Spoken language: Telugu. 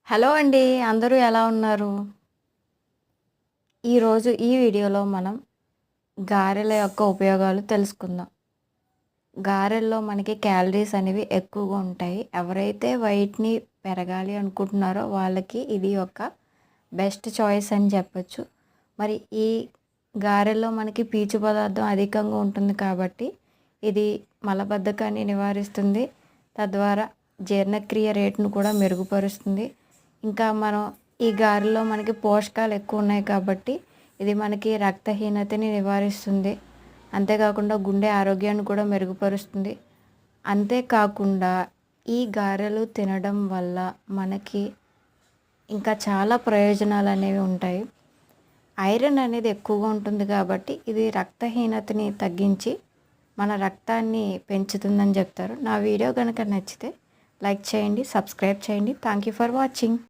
హలో అండి. అందరూ ఎలా ఉన్నారు? ఈరోజు ఈ వీడియోలో మనం గారెల యొక్క ఉపయోగాలు తెలుసుకుందాం. గారెల్లో మనకి క్యాలరీస్ అనేవి ఎక్కువగా ఉంటాయి. ఎవరైతే వెయిట్‌ని పెరగాలి అనుకుంటున్నారో వాళ్ళకి ఇది ఒక బెస్ట్ చాయిస్ అని చెప్పొచ్చు. మరి ఈ గారెల్లో మనకి పీచు పదార్థం అధికంగా ఉంటుంది కాబట్టి ఇది మలబద్ధకాన్ని నివారిస్తుంది. తద్వారా జీర్ణక్రియ రేటును కూడా మెరుగుపరుస్తుంది. ఇంకా మనం ఈ గారెలో మనకి పోషకాలు ఎక్కువ ఉన్నాయి కాబట్టి ఇది మనకి రక్తహీనతని నివారిస్తుంది. అంతేకాకుండా గుండె ఆరోగ్యాన్ని కూడా మెరుగుపరుస్తుంది. అంతేకాకుండా ఈ గారెలు తినడం వల్ల మనకి ఇంకా చాలా ప్రయోజనాలు అనేవి ఉంటాయి. ఐరన్ అనేది ఎక్కువగా ఉంటుంది కాబట్టి ఇది రక్తహీనతని తగ్గించి మన రక్తాన్ని పెంచుతుందని చెప్తారు. నా వీడియో కనుక నచ్చితే లైక్ చేయండి, సబ్స్క్రైబ్ చేయండి. Thank you for watching.